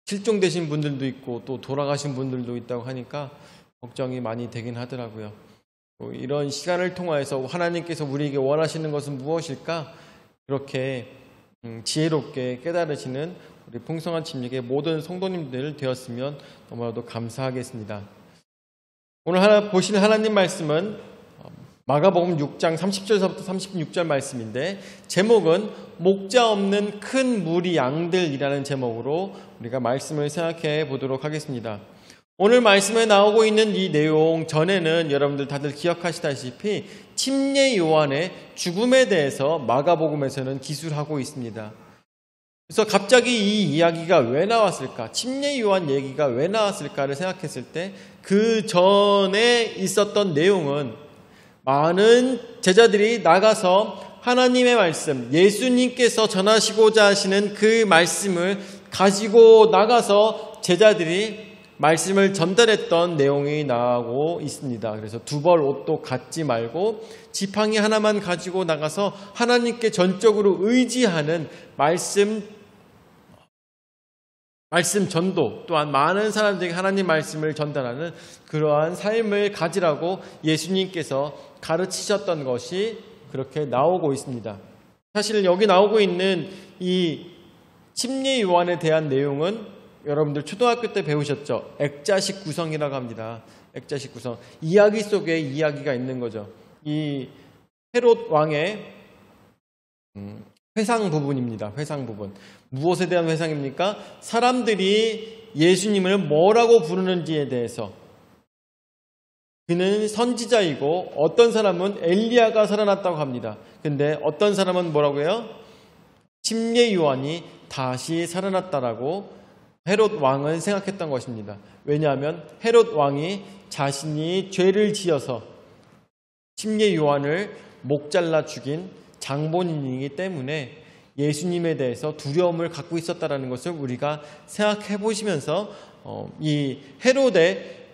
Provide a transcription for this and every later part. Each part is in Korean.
실종되신 분들도 있고 또 돌아가신 분들도 있다고 하니까 걱정이 많이 되긴 하더라고요. 이런 시간을 통하여서 하나님께서 우리에게 원하시는 것은 무엇일까? 그렇게 지혜롭게 깨달으시는 우리 풍성한 침략의 모든 성도님들 되었으면 너무나도 감사하겠습니다. 오늘 보실 하나님 말씀은 마가복음 6장 30절서부터 36절 말씀인데 제목은 목자 없는 큰 무리 양들이라는 제목으로 우리가 말씀을 생각해 보도록 하겠습니다. 오늘 말씀에 나오고 있는 이 내용 전에는 여러분들 다들 기억하시다시피 침례 요한의 죽음에 대해서 마가복음에서는 기술하고 있습니다. 그래서 갑자기 이 이야기가 왜 나왔을까? 침례 요한 얘기가 왜 나왔을까를 생각했을 때 그 전에 있었던 내용은 많은 제자들이 나가서 하나님의 말씀, 예수님께서 전하시고자 하시는 그 말씀을 가지고 나가서 제자들이 말씀을 전달했던 내용이 나오고 있습니다. 그래서 두 벌 옷도 갖지 말고 지팡이 하나만 가지고 나가서 하나님께 전적으로 의지하는 말씀 전도, 또한 많은 사람들에게 하나님 말씀을 전달하는 그러한 삶을 가지라고 예수님께서 가르치셨던 것이 그렇게 나오고 있습니다. 사실 여기 나오고 있는 이 침례 요한에 대한 내용은 여러분들 초등학교 때 배우셨죠? 액자식 구성이라고 합니다. 액자식 구성. 이야기 속에 이야기가 있는 거죠. 이 헤롯 왕의 회상 부분입니다. 회상 부분. 무엇에 대한 회상입니까? 사람들이 예수님을 뭐라고 부르는지에 대해서. 그는 선지자이고 어떤 사람은 엘리야가 살아났다고 합니다. 근데 어떤 사람은 뭐라고 해요? 침례 요한이 다시 살아났다라고 헤롯 왕은 생각했던 것입니다. 왜냐하면 헤롯 왕이 자신이 죄를 지어서 침례 요한을 목 잘라 죽인 장본인이기 때문에 예수님에 대해서 두려움을 갖고 있었다라는 것을 우리가 생각해 보시면서 이 헤롯의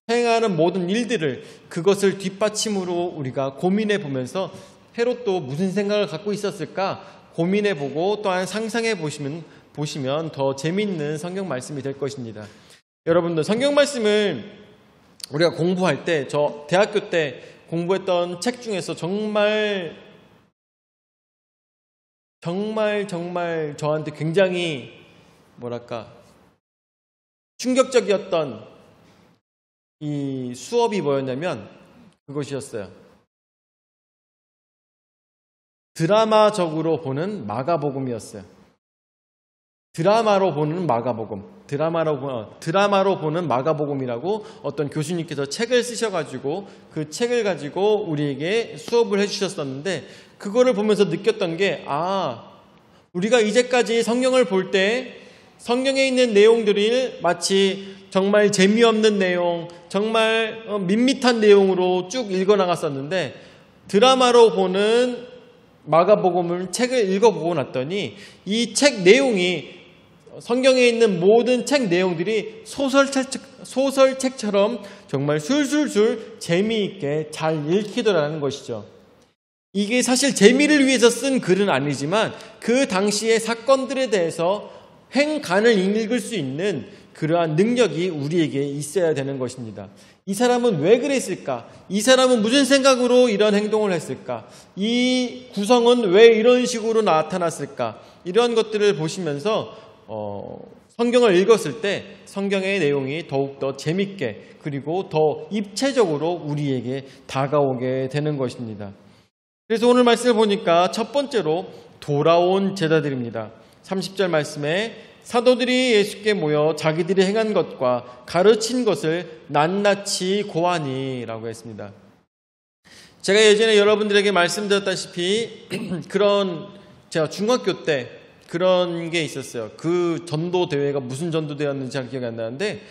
행하는 모든 일들을 그것을 뒷받침으로 우리가 고민해 보면서 헤롯도 무슨 생각을 갖고 있었을까 고민해 보고 또한 상상해 보시면 더 재미있는 성경 말씀이 될 것입니다. 여러분들 성경 말씀을 우리가 공부할 때 저 대학교 때 공부했던 책 중에서 정말 저한테 굉장히 충격적이었던 이 수업이 뭐였냐면 그것이었어요. 드라마적으로 보는 마가복음이었어요. 드라마로 보는 마가복음이라고 어떤 교수님께서 책을 쓰셔가지고 그 책을 가지고 우리에게 수업을 해주셨었는데 그거를 보면서 느꼈던 게 우리가 이제까지 성경을 볼 때 성경에 있는 내용들이 마치 정말 재미없는 내용, 정말 밋밋한 내용으로 쭉 읽어나갔었는데 드라마로 보는 마가복음을 책을 읽어보고 났더니 이 책 내용이 성경에 있는 모든 책 내용들이 소설책처럼 정말 술술술 재미있게 잘 읽히더라는 것이죠. 이게 사실 재미를 위해서 쓴 글은 아니지만 그 당시의 사건들에 대해서 행간을 읽을 수 있는 그러한 능력이 우리에게 있어야 되는 것입니다. 이 사람은 왜 그랬을까? 이 사람은 무슨 생각으로 이런 행동을 했을까? 이 구성은 왜 이런 식으로 나타났을까? 이런 것들을 보시면서 성경을 읽었을 때 성경의 내용이 더욱더 재밌게 그리고 더 입체적으로 우리에게 다가오게 되는 것입니다. 그래서 오늘 말씀을 보니까 첫 번째로 돌아온 제자들입니다. 30절 말씀에 사도들이 예수께 모여 자기들이 행한 것과 가르친 것을 낱낱이 고하니라고 했습니다. 제가 예전에 여러분들에게 말씀드렸다시피 제가 중학교 때 그런 게 있었어요. 그 전도 대회가 무슨 전도 대회였는지 잘 기억이 안 나는데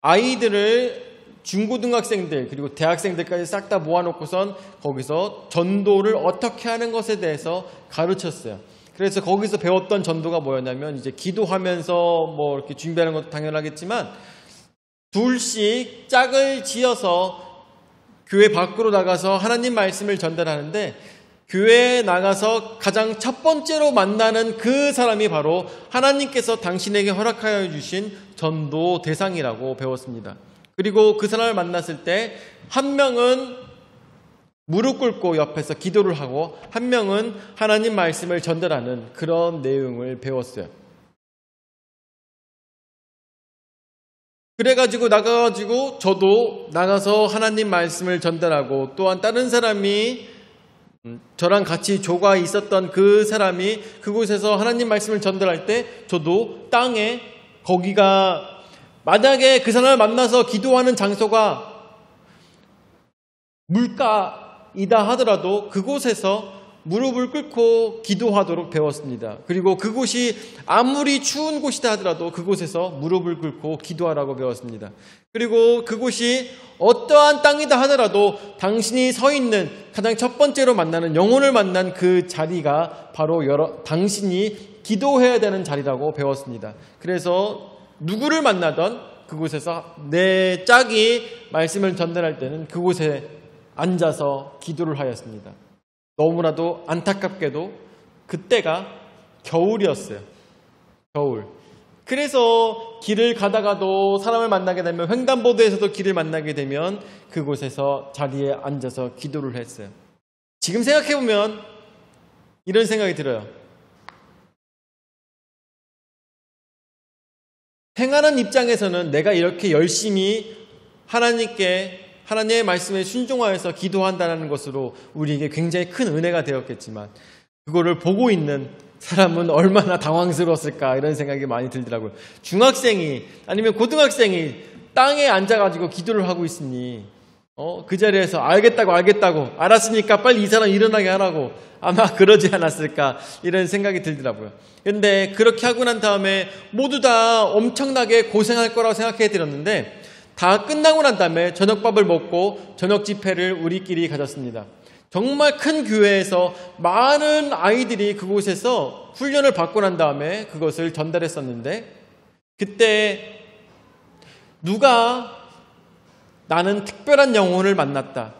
아이들을 중고등학생들 그리고 대학생들까지 싹 다 모아놓고선 거기서 전도를 어떻게 하는 것에 대해서 가르쳤어요. 그래서 거기서 배웠던 전도가 뭐였냐면 이제 기도하면서 이렇게 준비하는 것도 당연하겠지만 둘씩 짝을 지어서 교회 밖으로 나가서 하나님 말씀을 전달하는데 교회에 나가서 가장 첫 번째로 만나는 그 사람이 바로 하나님께서 당신에게 허락하여 주신 전도 대상이라고 배웠습니다. 그리고 그 사람을 만났을 때 한 명은 무릎 꿇고 옆에서 기도를 하고 한 명은 하나님 말씀을 전달하는 그런 내용을 배웠어요. 그래가지고 나가가지고 저도 나가서 하나님 말씀을 전달하고 또한 다른 사람이 저랑 같이 조가 있었던 그 사람이 그곳에서 하나님 말씀을 전달할 때 저도 땅에 거기가 만약에 그 사람을 만나서 기도하는 장소가 물가이다 하더라도 그곳에서 무릎을 꿇고 기도하도록 배웠습니다. 그리고 그곳이 아무리 추운 곳이다 하더라도 그곳에서 무릎을 꿇고 기도하라고 배웠습니다. 그리고 그곳이 어떠한 땅이다 하더라도 당신이 서 있는 가장 첫 번째로 만나는 영혼을 만난 그 자리가 바로 당신이 기도해야 되는 자리라고 배웠습니다. 그래서 누구를 만나던 그곳에서 내 짝이 말씀을 전달할 때는 그곳에 앉아서 기도를 하였습니다. 너무나도 안타깝게도 그때가 겨울이었어요. 겨울. 그래서 길을 가다가도 사람을 만나게 되면 횡단보도에서도 길을 만나게 되면 그곳에서 자리에 앉아서 기도를 했어요. 지금 생각해보면 이런 생각이 들어요. 행하는 입장에서는 내가 이렇게 열심히 하나님의 말씀에 순종하여서 기도한다는 것으로 우리에게 굉장히 큰 은혜가 되었겠지만 그거를 보고 있는 사람은 얼마나 당황스러웠을까 이런 생각이 많이 들더라고요. 중학생이 아니면 고등학생이 땅에 앉아가지고 기도를 하고 있으니 그 자리에서 알겠다고 알았으니까 빨리 이 사람 일어나게 하라고 아마 그러지 않았을까 이런 생각이 들더라고요. 그런데 그렇게 하고 난 다음에 모두 다 엄청나게 고생할 거라고 생각해 드렸는데 다 끝나고 난 다음에 저녁밥을 먹고 저녁 집회를 우리끼리 가졌습니다. 정말 큰 교회에서 많은 아이들이 그곳에서 훈련을 받고 난 다음에 그것을 전달했었는데 그때 누가 나는 특별한 영혼을 만났다.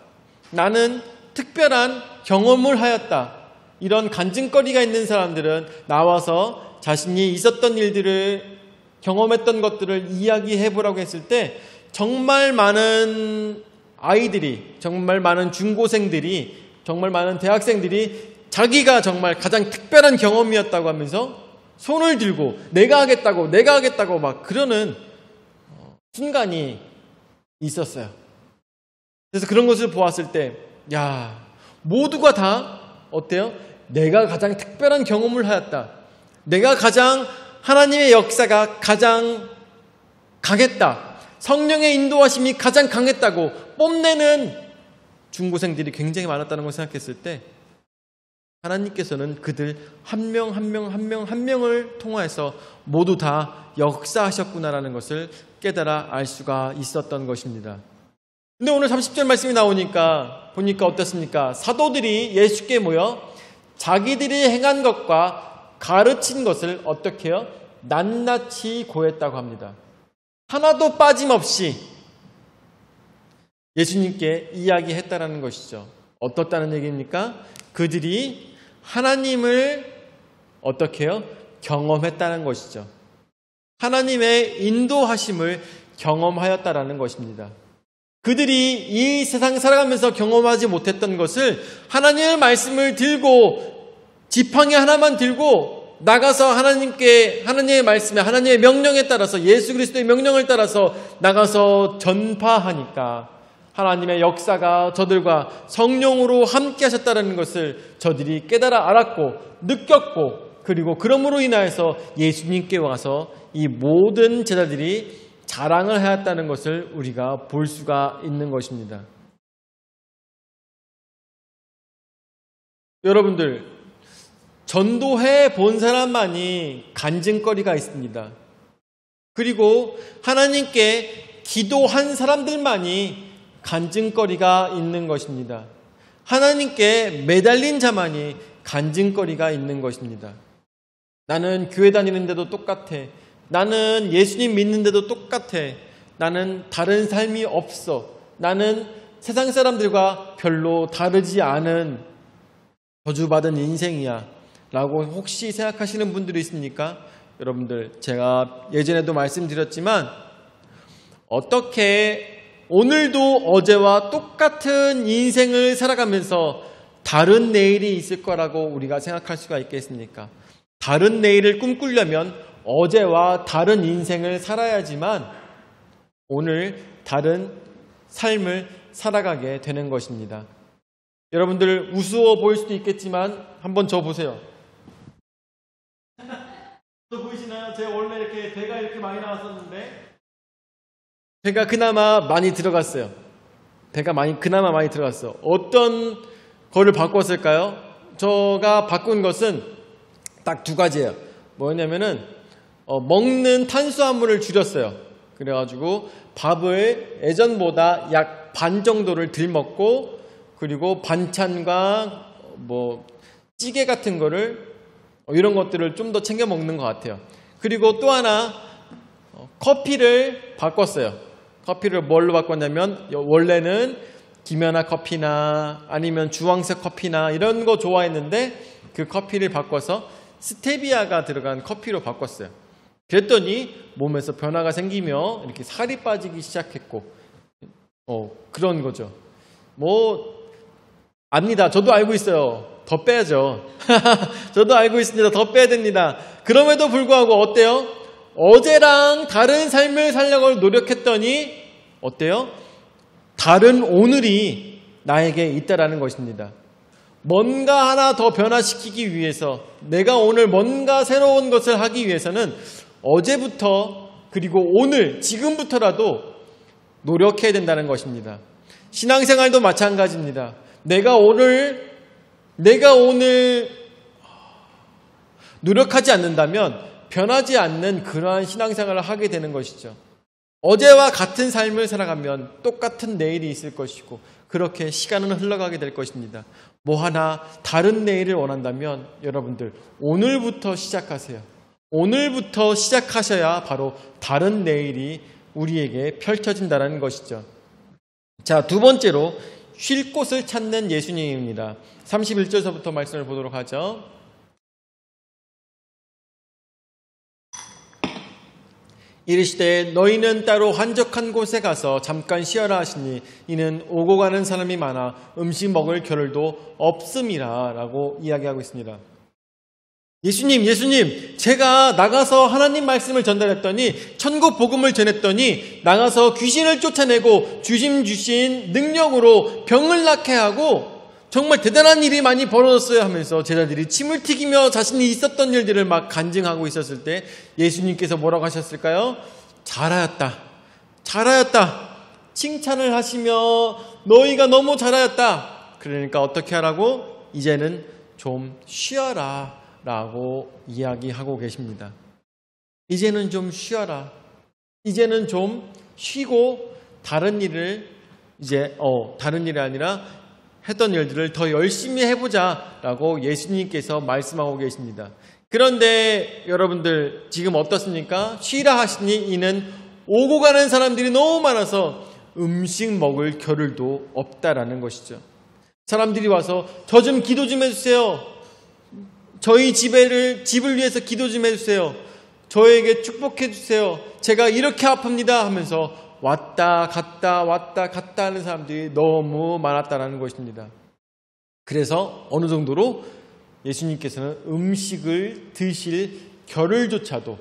나는 특별한 경험을 하였다. 이런 간증거리가 있는 사람들은 나와서 자신이 있었던 일들을 경험했던 것들을 이야기해보라고 했을 때 정말 많은 아이들이, 정말 많은 중고생들이, 정말 많은 대학생들이 자기가 정말 가장 특별한 경험이었다고 하면서 손을 들고 내가 하겠다고 막 그러는 순간이 있었어요. 그래서 그런 것을 보았을 때, 모두가 다 어때요? 내가 가장 특별한 경험을 하였다. 내가 가장 하나님의 역사가 가장 강했다. 성령의 인도하심이 가장 강했다고 뽐내는 중고생들이 굉장히 많았다는 걸 생각했을 때 하나님께서는 그들 한 명을 통하여서 모두 다 역사하셨구나라는 것을 깨달아 알 수가 있었던 것입니다. 근데 오늘 30절 말씀이 나오니까 보니까 어떻습니까? 사도들이 예수께 모여 자기들이 행한 것과 가르친 것을 어떻게 해요? 낱낱이 고했다고 합니다. 하나도 빠짐없이 예수님께 이야기했다라는 것이죠. 어떻다는 얘기입니까? 그들이 하나님을 어떻게 해요? 경험했다는 것이죠. 하나님의 인도하심을 경험하였다라는 것입니다. 그들이 이 세상 살아가면서 경험하지 못했던 것을 하나님의 말씀을 들고 지팡이 하나만 들고 나가서 하나님의 말씀에 하나님의 명령에 따라서 예수 그리스도의 명령을 따라서 나가서 전파하니까 하나님의 역사가 저들과 성령으로 함께 하셨다는 것을 저들이 깨달아 알았고 느꼈고 그리고 그러므로 인하여서 예수님께 와서 이 모든 제자들이 자랑을 하였다는 것을 우리가 볼 수가 있는 것입니다. 여러분들 전도해 본 사람만이 간증거리가 있습니다. 그리고 하나님께 기도한 사람들만이 간증거리가 있는 것입니다. 하나님께 매달린 자만이 간증거리가 있는 것입니다. 나는 교회 다니는데도 똑같아. 나는 예수님 믿는데도 똑같아. 나는 다른 삶이 없어. 나는 세상 사람들과 별로 다르지 않은 저주받은 인생이야 라고 혹시 생각하시는 분들이 있습니까? 여러분들, 제가 예전에도 말씀드렸지만 어떻게 오늘도 어제와 똑같은 인생을 살아가면서 다른 내일이 있을 거라고 우리가 생각할 수가 있겠습니까? 다른 내일을 꿈꾸려면 어제와 다른 인생을 살아야지만 오늘 다른 삶을 살아가게 되는 것입니다. 여러분들 우스워 보일 수도 있겠지만 한번 저 보세요. 저 보이시나요? 제가 원래 이렇게 배가 이렇게 많이 나왔었는데 배가 그나마 많이 들어갔어요. 그나마 많이 들어갔어. 어떤 거를 바꿨을까요? 제가 바꾼 것은 딱 두 가지예요. 뭐냐면은 먹는 탄수화물을 줄였어요. 그래가지고 밥을 예전보다 약 반 정도를 덜 먹고, 그리고 반찬과 뭐 찌개 같은 거를 이런 것들을 좀 더 챙겨 먹는 것 같아요. 그리고 또 하나 커피를 바꿨어요. 커피를 뭘로 바꿨냐면 원래는 김연아 커피나 아니면 주황색 커피나 이런 거 좋아했는데 그 커피를 바꿔서 스테비아가 들어간 커피로 바꿨어요. 그랬더니 몸에서 변화가 생기며 이렇게 살이 빠지기 시작했고 그런 거죠. 압니다. 저도 알고 있어요. 더 빼야죠. 저도 알고 있습니다. 더 빼야 됩니다. 그럼에도 불구하고 어때요? 어제랑 다른 삶을 살려고 노력했더니 어때요? 다른 오늘이 나에게 있다라는 것입니다. 뭔가 하나 더 변화시키기 위해서, 내가 오늘 뭔가 새로운 것을 하기 위해서는 어제부터, 그리고 오늘, 지금부터라도 노력해야 된다는 것입니다. 신앙생활도 마찬가지입니다. 내가 오늘 노력하지 않는다면 변하지 않는 그러한 신앙생활을 하게 되는 것이죠. 어제와 같은 삶을 살아가면 똑같은 내일이 있을 것이고 그렇게 시간은 흘러가게 될 것입니다. 뭐 하나 다른 내일을 원한다면 여러분들 오늘부터 시작하세요. 오늘부터 시작하셔야 바로 다른 내일이 우리에게 펼쳐진다는 것이죠. 자, 두 번째로 쉴 곳을 찾는 예수님입니다. 31절서부터 말씀을 보도록 하죠. 이르시되 너희는 따로 한적한 곳에 가서 잠깐 쉬어라 하시니 이는 오고 가는 사람이 많아 음식 먹을 겨를도 없음이라 라고 이야기하고 있습니다. 예수님, 제가 나가서 하나님 말씀을 전달했더니, 천국 복음을 전했더니, 나가서 귀신을 쫓아내고 주신 능력으로 병을 낫게 하고 정말 대단한 일이 많이 벌어졌어요 하면서 제자들이 침을 튀기며 자신이 있었던 일들을 막 간증하고 있었을 때 예수님께서 뭐라고 하셨을까요? 잘하였다. 칭찬을 하시며 너희가 너무 잘하였다. 그러니까 어떻게 하라고? 이제는 좀 쉬어라 라고 이야기하고 계십니다. 이제는 좀 쉬어라. 이제는 좀 쉬고 다른 일을 다른 일이 아니라 했던 일들을 더 열심히 해보자 라고 예수님께서 말씀하고 계십니다. 그런데 여러분들 지금 어떻습니까? 쉬라 하시니 이는 오고 가는 사람들이 너무 많아서 음식 먹을 겨를도 없다라는 것이죠. 사람들이 와서 저 좀 기도 좀 해주세요. 저희 집을 위해서 기도 좀 해주세요. 저에게 축복해 주세요. 제가 이렇게 아픕니다 하면서 왔다 갔다 하는 사람들이 너무 많았다는 것입니다. 그래서 어느 정도로 예수님께서는 음식을 드실 겨를조차도,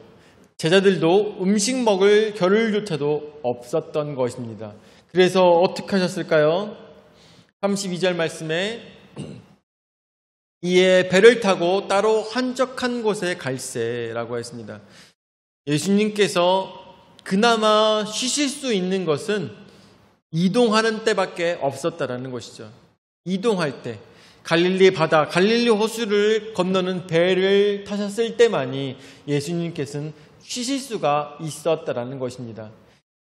제자들도 음식 먹을 겨를조차도 없었던 것입니다. 그래서 어떻게 하셨을까요? 32절 말씀에 이에 배를 타고 따로 한적한 곳에 갈새라고 했습니다. 예수님께서 그나마 쉬실 수 있는 것은 이동하는 때밖에 없었다라는 것이죠. 이동할 때, 갈릴리 바다, 갈릴리 호수를 건너는 배를 타셨을 때만이 예수님께서는 쉬실 수가 있었다라는 것입니다.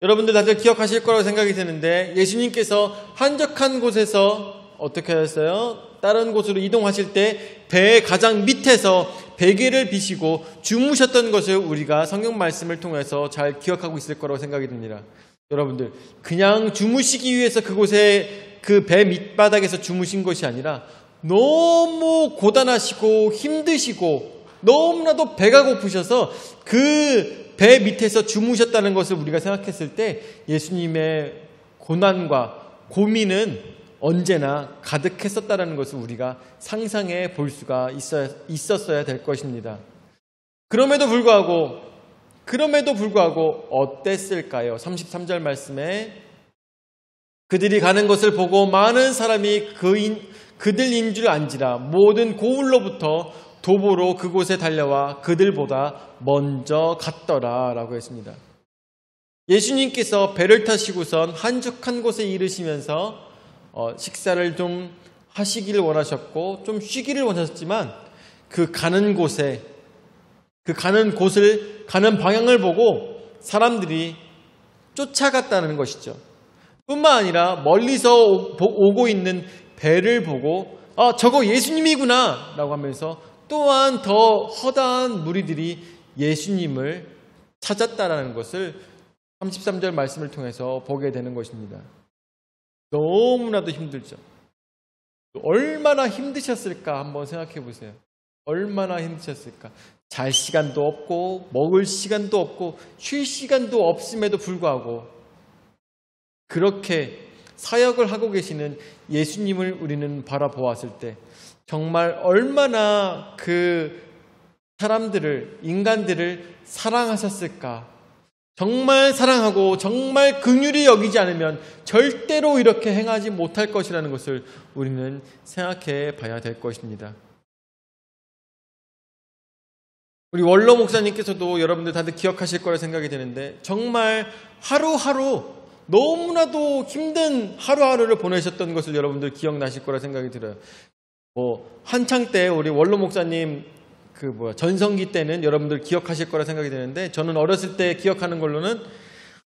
여러분들 다들 기억하실 거라고 생각이 드는데 예수님께서 한적한 곳에서 어떻게 하셨어요? 다른 곳으로 이동하실 때 배의 가장 밑에서 베개를 비시고 주무셨던 것을 우리가 성경 말씀을 통해서 잘 기억하고 있을 거라고 생각이 듭니다. 여러분들 그냥 주무시기 위해서 그곳에 그 배 밑바닥에서 주무신 것이 아니라 너무 고단하시고 힘드시고 너무나도 배가 고프셔서 그 배 밑에서 주무셨다는 것을 우리가 생각했을 때 예수님의 고난과 고민은 언제나 가득했었다는 것을 우리가 상상해 볼 수가 있었어야 될 것입니다. 그럼에도 불구하고 어땠을까요? 33절 말씀에 그들이 가는 것을 보고 많은 사람이 그들인 줄 안지라 모든 고을로부터 도보로 그곳에 달려와 그들보다 먼저 갔더라 라고 했습니다. 예수님께서 배를 타시고선 한적한 곳에 이르시면서 식사를 좀 하시기를 원하셨고 좀 쉬기를 원하셨지만 그 가는 방향을 보고 사람들이 쫓아갔다는 것이죠. 뿐만 아니라 멀리서 오고 있는 배를 보고 저거 예수님이구나 라고 하면서 또한 더 허다한 무리들이 예수님을 찾았다라는 것을 33절 말씀을 통해서 보게 되는 것입니다. 너무나도 힘들죠. 얼마나 힘드셨을까 한번 생각해 보세요. 얼마나 힘드셨을까. 잘 시간도 없고 먹을 시간도 없고 쉴 시간도 없음에도 불구하고 그렇게 사역을 하고 계시는 예수님을 우리는 바라보았을 때 정말 얼마나 그 인간들을 사랑하셨을까. 정말 사랑하고 정말 긍휼히 여기지 않으면 절대로 이렇게 행하지 못할 것이라는 것을 우리는 생각해 봐야 될 것입니다. 우리 원로 목사님께서도 여러분들 다들 기억하실 거라 생각이 되는데 정말 하루하루 너무나도 힘든 하루하루를 보내셨던 것을 여러분들 기억나실 거라 생각이 들어요. 한창 때 우리 원로 목사님 전성기 때는 여러분들 기억하실 거라 생각이 되는데 저는 어렸을 때 기억하는 걸로는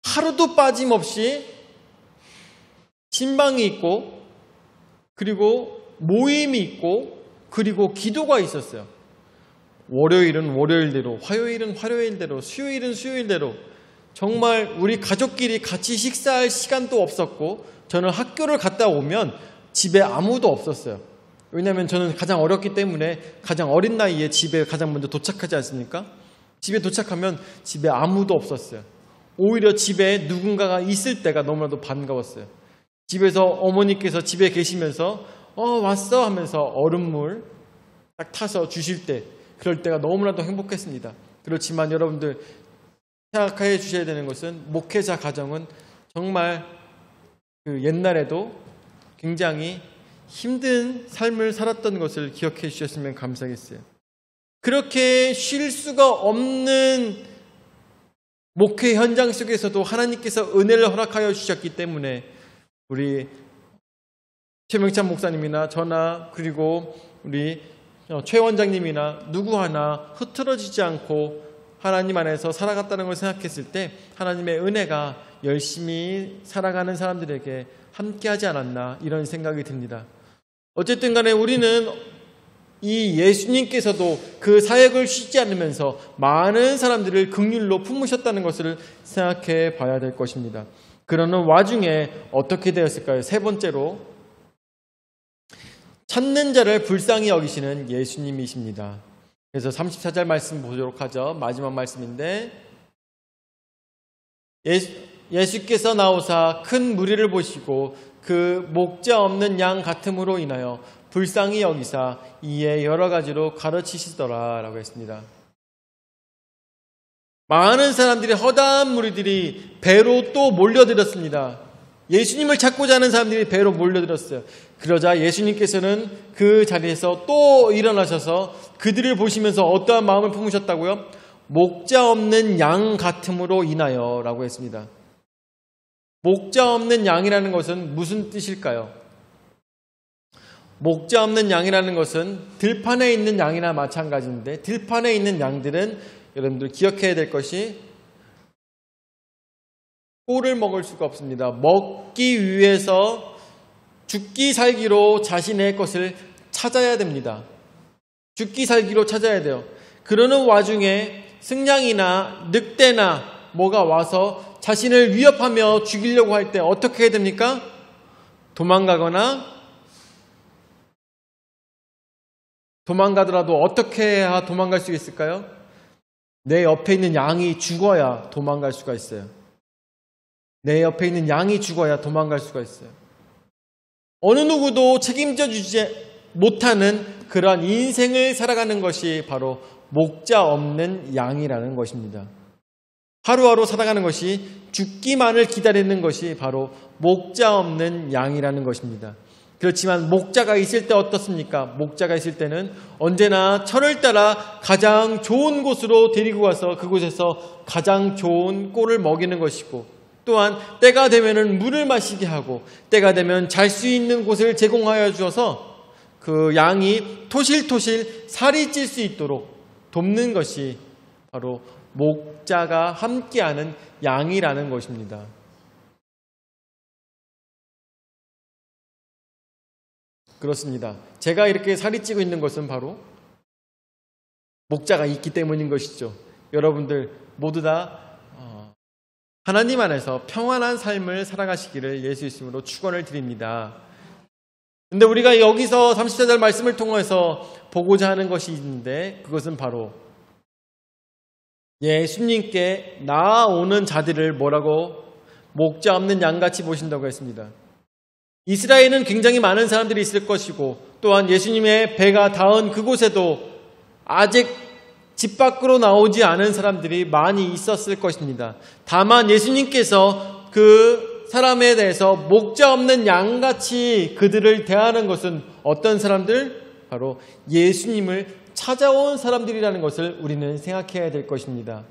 하루도 빠짐없이 신방이 있고 그리고 모임이 있고 그리고 기도가 있었어요. 월요일은 월요일대로, 화요일은 화요일대로, 수요일은 수요일대로 정말 우리 가족끼리 같이 식사할 시간도 없었고 저는 학교를 갔다 오면 집에 아무도 없었어요. 왜냐하면 저는 가장 어렸기 때문에 가장 어린 나이에 집에 가장 먼저 도착하지 않습니까? 집에 도착하면 집에 아무도 없었어요. 오히려 집에 누군가가 있을 때가 너무나도 반가웠어요. 집에서 어머니께서 집에 계시면서 왔어 하면서 얼음물 딱 타서 주실 때 그럴 때가 너무나도 행복했습니다. 그렇지만 여러분들 생각해 주셔야 되는 것은 목회자 가정은 정말 옛날에도 굉장히 힘든 삶을 살았던 것을 기억해 주셨으면 감사하겠어요. 그렇게 쉴 수가 없는 목회 현장 속에서도 하나님께서 은혜를 허락하여 주셨기 때문에 우리 최명찬 목사님이나 저나 그리고 우리 최 원장님이나 누구 하나 흐트러지지 않고 하나님 안에서 살아갔다는 걸 생각했을 때 하나님의 은혜가 열심히 살아가는 사람들에게 함께하지 않았나 이런 생각이 듭니다. 어쨌든 간에 우리는 이 예수님께서도 그 사역을 쉬지 않으면서 많은 사람들을 긍휼로 품으셨다는 것을 생각해 봐야 될 것입니다. 그러는 와중에 어떻게 되었을까요? 세 번째로 찾는 자를 불쌍히 여기시는 예수님이십니다. 그래서 34절 말씀 보도록 하죠. 마지막 말씀인데 예수께서 나오사 큰 무리를 보시고 그 목자 없는 양 같음으로 인하여 불쌍히 여기사 이에 여러 가지로 가르치시더라 라고 했습니다. 많은 사람들이 허다한 무리들이 배로 또 몰려들었습니다. 예수님을 찾고자 하는 사람들이 배로 몰려들었어요. 그러자 예수님께서는 그 자리에서 또 일어나셔서 그들을 보시면서 어떠한 마음을 품으셨다고요? 목자 없는 양 같음으로 인하여 라고 했습니다. 목자 없는 양이라는 것은 무슨 뜻일까요? 목자 없는 양이라는 것은 들판에 있는 양이나 마찬가지인데 들판에 있는 양들은 여러분들 기억해야 될 것이 꼴을 먹을 수가 없습니다. 먹기 위해서 죽기 살기로 자신의 것을 찾아야 됩니다. 죽기 살기로 찾아야 돼요. 그러는 와중에 승냥이나 늑대나 뭐가 와서 자신을 위협하며 죽이려고 할 때 어떻게 해야 됩니까? 도망가거나 도망가더라도 어떻게 해야 도망갈 수 있을까요? 내 옆에 있는 양이 죽어야 도망갈 수가 있어요. 내 옆에 있는 양이 죽어야 도망갈 수가 있어요. 어느 누구도 책임져 주지 못하는 그러한 인생을 살아가는 것이 바로 목자 없는 양이라는 것입니다. 하루하루 살아가는 것이 죽기만을 기다리는 것이 바로 목자 없는 양이라는 것입니다. 그렇지만 목자가 있을 때 어떻습니까? 목자가 있을 때는 언제나 철을 따라 가장 좋은 곳으로 데리고 가서 그곳에서 가장 좋은 꼴을 먹이는 것이고, 또한 때가 되면은 물을 마시게 하고 때가 되면 잘 수 있는 곳을 제공하여 주어서 그 양이 토실토실 살이 찔 수 있도록 돕는 것이 바로 목자가 함께하는 양이라는 것입니다. 그렇습니다. 제가 이렇게 살이 찌고 있는 것은 바로 목자가 있기 때문인 것이죠. 여러분들 모두 다 하나님 안에서 평안한 삶을 살아가시기를 예수 이름으로 축원을 드립니다. 근데 우리가 여기서 34절 말씀을 통해서 보고자 하는 것이 있는데, 그것은 바로 예수님께 나아오는 자들을 뭐라고 목자 없는 양같이 보신다고 했습니다. 이스라엘은 굉장히 많은 사람들이 있을 것이고, 또한 예수님의 배가 닿은 그곳에도 아직 집 밖으로 나오지 않은 사람들이 많이 있었을 것입니다. 다만 예수님께서 그 사람에 대해서 목자 없는 양같이 그들을 대하는 것은 어떤 사람들? 바로 예수님을 찾아온 사람들이라는 것을 우리는 생각해야 될 것입니다.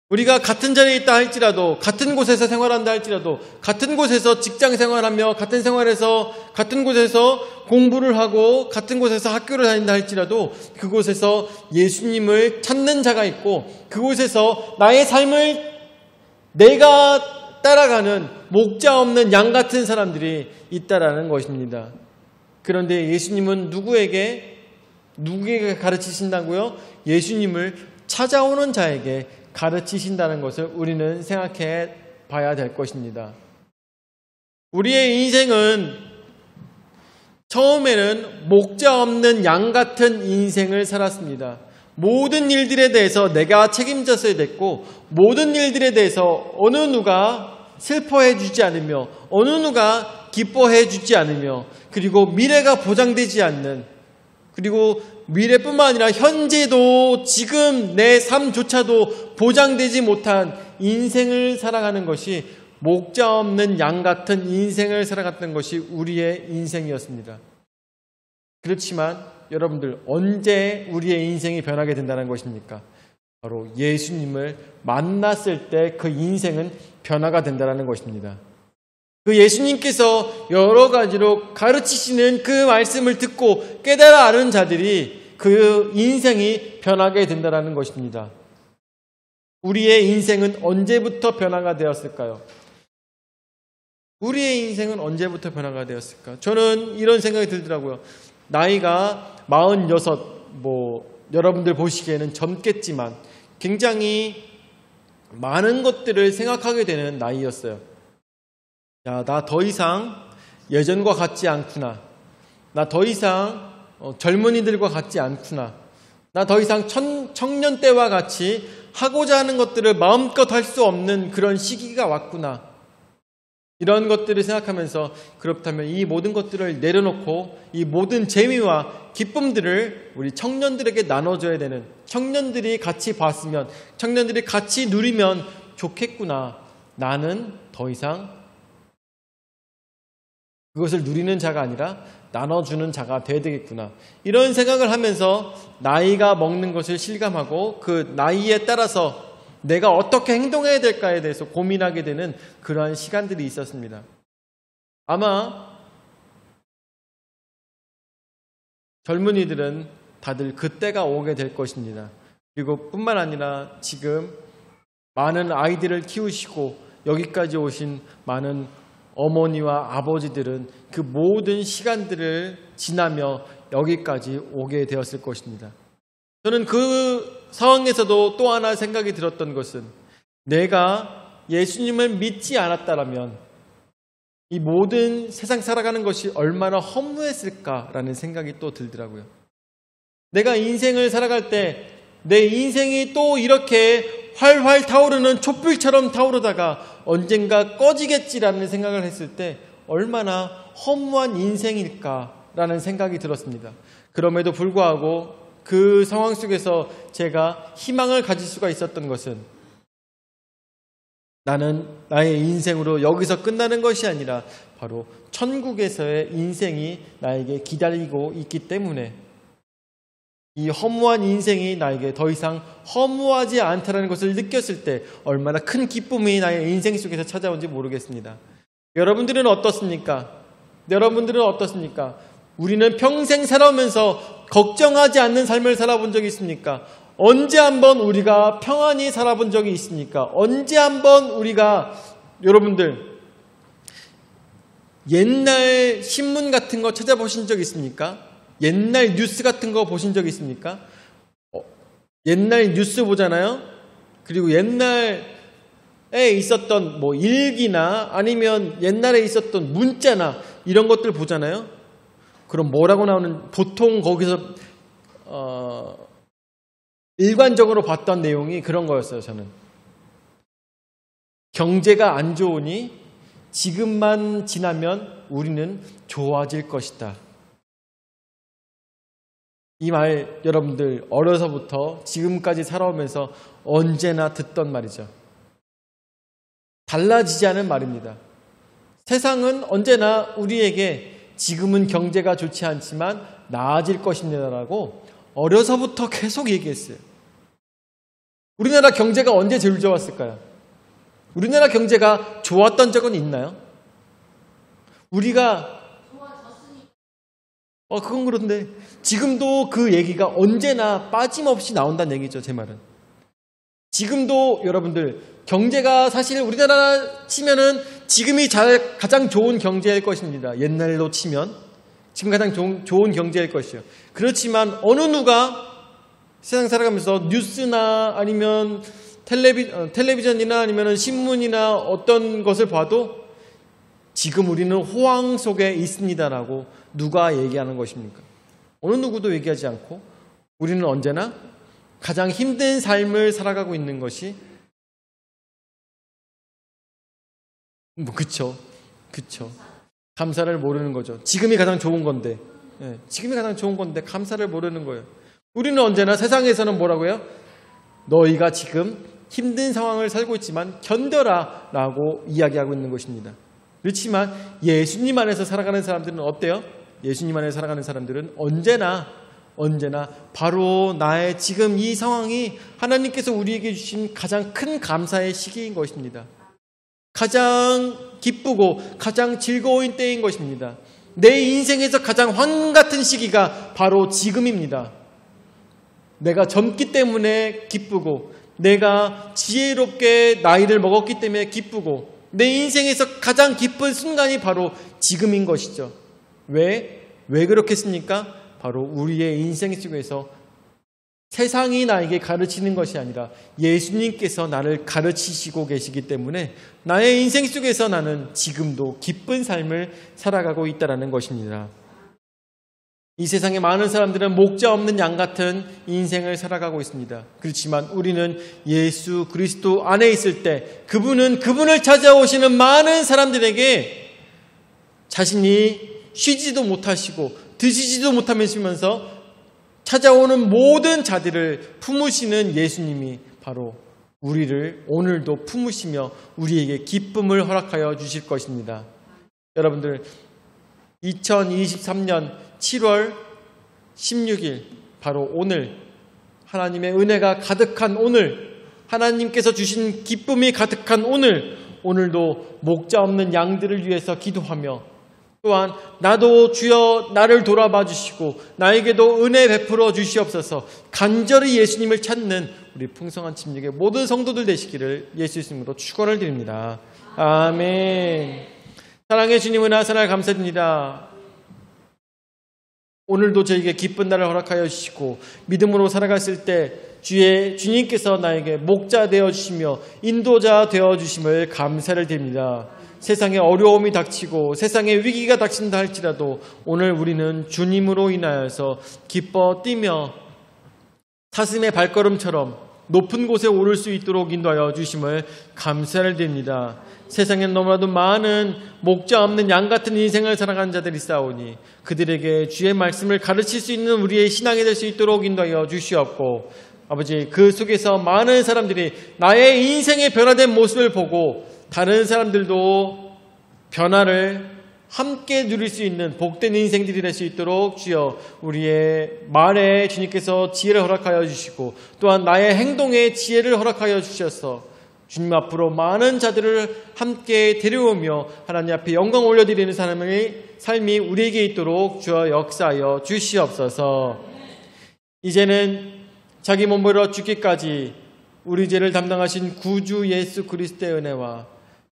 우리가 같은 자리에 있다 할지라도, 같은 곳에서 생활한다 할지라도, 같은 곳에서 직장 생활하며 같은 생활에서 같은 곳에서 공부를 하고 같은 곳에서 학교를 다닌다 할지라도 그곳에서 예수님을 찾는 자가 있고, 그곳에서 나의 삶을 내가 따라가는 목자 없는 양 같은 사람들이 있다라는 것입니다. 그런데 예수님은 누구에게 가르치신다고요? 예수님을 찾아오는 자에게 가르치신다는 것을 우리는 생각해 봐야 될 것입니다. 우리의 인생은 처음에는 목자 없는 양 같은 인생을 살았습니다. 모든 일들에 대해서 내가 책임졌어야 됐고, 모든 일들에 대해서 어느 누가 슬퍼해 주지 않으며 어느 누가 기뻐해 주지 않으며, 그리고 미래가 보장되지 않는, 그리고 미래뿐만 아니라 현재도 지금 내 삶조차도 보장되지 못한 인생을 살아가는 것이, 목자 없는 양 같은 인생을 살아갔던 것이 우리의 인생이었습니다. 그렇지만 여러분들, 언제 우리의 인생이 변하게 된다는 것입니까? 바로 예수님을 만났을 때 그 인생은 변화가 된다는 것입니다. 그 예수님께서 여러 가지로 가르치시는 그 말씀을 듣고 깨달아 아는 자들이 그 인생이 변하게 된다는 것입니다. 우리의 인생은 언제부터 변화가 되었을까요? 우리의 인생은 언제부터 변화가 되었을까? 저는 이런 생각이 들더라고요. 나이가 46, 여러분들 보시기에는 젊겠지만 굉장히 많은 것들을 생각하게 되는 나이였어요. 야, 나 더 이상 예전과 같지 않구나. 나 더 이상 젊은이들과 같지 않구나. 나 더 이상 청년 때와 같이 하고자 하는 것들을 마음껏 할 수 없는 그런 시기가 왔구나. 이런 것들을 생각하면서, 그렇다면 이 모든 것들을 내려놓고 이 모든 재미와 기쁨들을 우리 청년들에게 나눠줘야 되는, 청년들이 같이 봤으면, 청년들이 같이 누리면 좋겠구나. 나는 더 이상 그것을 누리는 자가 아니라 나눠주는 자가 되어야 되겠구나. 이런 생각을 하면서 나이가 먹는 것을 실감하고 그 나이에 따라서 내가 어떻게 행동해야 될까에 대해서 고민하게 되는 그러한 시간들이 있었습니다. 아마 젊은이들은 다들 그때가 오게 될 것입니다. 그리고 뿐만 아니라 지금 많은 아이들을 키우시고 여기까지 오신 많은 어머니와 아버지들은 그 모든 시간들을 지나며 여기까지 오게 되었을 것입니다. 저는 그 상황에서도 또 하나 생각이 들었던 것은, 내가 예수님을 믿지 않았다라면 이 모든 세상 살아가는 것이 얼마나 허무했을까라는 생각이 또 들더라고요. 내가 인생을 살아갈 때 내 인생이 또 이렇게 활활 타오르는 촛불처럼 타오르다가 언젠가 꺼지겠지라는 생각을 했을 때 얼마나 허무한 인생일까라는 생각이 들었습니다. 그럼에도 불구하고 그 상황 속에서 제가 희망을 가질 수가 있었던 것은 나는 나의 인생으로 여기서 끝나는 것이 아니라 바로 천국에서의 인생이 나에게 기다리고 있기 때문에 이 허무한 인생이 나에게 더 이상 허무하지 않다는 것을 느꼈을 때 얼마나 큰 기쁨이 나의 인생 속에서 찾아온지 모르겠습니다. 여러분들은 어떻습니까? 여러분들은 어떻습니까? 우리는 평생 살아오면서 걱정하지 않는 삶을 살아본 적이 있습니까? 언제 한번 우리가 평안히 살아본 적이 있습니까? 언제 한번 우리가 여러분들 옛날 신문 같은 거 찾아보신 적 있습니까? 옛날 뉴스 같은 거 보신 적 있습니까? 옛날 뉴스 보잖아요. 그리고 옛날에 있었던 뭐 일기나 아니면 옛날에 있었던 문자나 이런 것들 보잖아요. 그럼 뭐라고 나오는 보통 거기서 일관적으로 봤던 내용이 그런 거였어요. 저는 경제가 안 좋으니 지금만 지나면 우리는 좋아질 것이다. 이 말 여러분들 어려서부터 지금까지 살아오면서 언제나 듣던 말이죠. 달라지지 않은 말입니다. 세상은 언제나 우리에게 지금은 경제가 좋지 않지만 나아질 것입니다라고 어려서부터 계속 얘기했어요. 우리나라 경제가 언제 제일 좋았을까요? 우리나라 경제가 좋았던 적은 있나요? 우리가 그건 그런데 지금도 그 얘기가 언제나 빠짐없이 나온다는 얘기죠. 제 말은. 지금도 여러분들 경제가 사실 우리나라 치면은 지금이 가장 좋은 경제일 것입니다. 옛날로 치면 지금 가장 좋은 경제일 것이요. 그렇지만 어느 누가 세상 살아가면서 뉴스나 아니면 텔레비전이나 아니면 신문이나 어떤 것을 봐도 지금 우리는 호황 속에 있습니다라고 누가 얘기하는 것입니까? 어느 누구도 얘기하지 않고 우리는 언제나 가장 힘든 삶을 살아가고 있는 것이 그쵸. 감사를 모르는 거죠. 지금이 가장 좋은 건데 지금이 가장 좋은 건데 감사를 모르는 거예요. 우리는 언제나 세상에서는 뭐라고요? 너희가 지금 힘든 상황을 살고 있지만 견뎌라 라고 이야기하고 있는 것입니다. 그렇지만 예수님 안에서 살아가는 사람들은 어때요? 예수님 안에 살아가는 사람들은 언제나 바로 나의 지금 이 상황이 하나님께서 우리에게 주신 가장 큰 감사의 시기인 것입니다. 가장 기쁘고 가장 즐거운 때인 것입니다. 내 인생에서 가장 황금 같은 시기가 바로 지금입니다. 내가 젊기 때문에 기쁘고 내가 지혜롭게 나이를 먹었기 때문에 기쁘고 내 인생에서 가장 기쁜 순간이 바로 지금인 것이죠. 왜 그렇겠습니까? 바로 우리의 인생 속에서 세상이 나에게 가르치는 것이 아니라 예수님께서 나를 가르치시고 계시기 때문에 나의 인생 속에서 나는 지금도 기쁜 삶을 살아가고 있다는 것입니다. 이 세상에 많은 사람들은 목자 없는 양 같은 인생을 살아가고 있습니다. 그렇지만 우리는 예수 그리스도 안에 있을 때 그분을 찾아오시는 많은 사람들에게 자신이 쉬지도 못하시고 드시지도 못하면서 찾아오는 모든 자들을 품으시는 예수님이 바로 우리를 오늘도 품으시며 우리에게 기쁨을 허락하여 주실 것입니다. 여러분들 2023년 7월 16일 바로 오늘 하나님의 은혜가 가득한 오늘 하나님께서 주신 기쁨이 가득한 오늘도 목자 없는 양들을 위해서 기도하며 또한 나도 주여 나를 돌아봐 주시고 나에게도 은혜 베풀어 주시옵소서 간절히 예수님을 찾는 우리 풍성한 침략의 모든 성도들 되시기를 예수 이름으로 축원을 드립니다. 아멘. 사랑의 주님 은혜 하사날 감사드립니다. 오늘도 저에게 기쁜 날을 허락하여 주시고 믿음으로 살아갔을 때 주님께서 나에게 목자 되어주시며 인도자 되어주심을 감사를 드립니다. 세상에 어려움이 닥치고 세상에 위기가 닥친다 할지라도 오늘 우리는 주님으로 인하여서 기뻐 뛰며 사슴의 발걸음처럼 높은 곳에 오를 수 있도록 인도하여 주심을 감사를 드립니다. 세상엔 너무나도 많은 목자 없는 양 같은 인생을 살아가는 자들이 싸우니 그들에게 주의 말씀을 가르칠 수 있는 우리의 신앙이 될 수 있도록 인도하여 주시옵고, 아버지, 그 속에서 많은 사람들이 나의 인생의 변화된 모습을 보고 다른 사람들도 변화를 함께 누릴 수 있는 복된 인생들이 될 수 있도록 주여 우리의 말에 주님께서 지혜를 허락하여 주시고 또한 나의 행동에 지혜를 허락하여 주셔서 주님 앞으로 많은 자들을 함께 데려오며 하나님 앞에 영광 올려드리는 삶이 우리에게 있도록 주여 역사하여 주시옵소서. 이제는 자기 몸으로 죽기까지 우리 죄를 담당하신 구주 예수 그리스도의 은혜와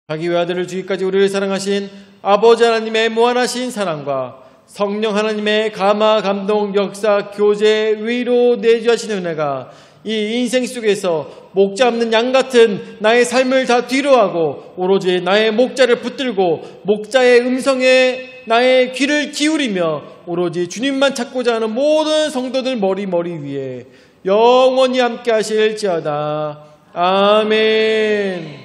자기 외아들을 주기까지 우리를 사랑하신 아버지 하나님의 무한하신 사랑과 성령 하나님의 감화, 감동, 역사, 교제, 위로 내주하시는 은혜가 이 인생 속에서 목자 없는 양 같은 나의 삶을 다 뒤로하고 오로지 나의 목자를 붙들고 목자의 음성에 나의 귀를 기울이며 오로지 주님만 찾고자 하는 모든 성도들 머리 위에 영원히 함께 하실지어다. 아멘.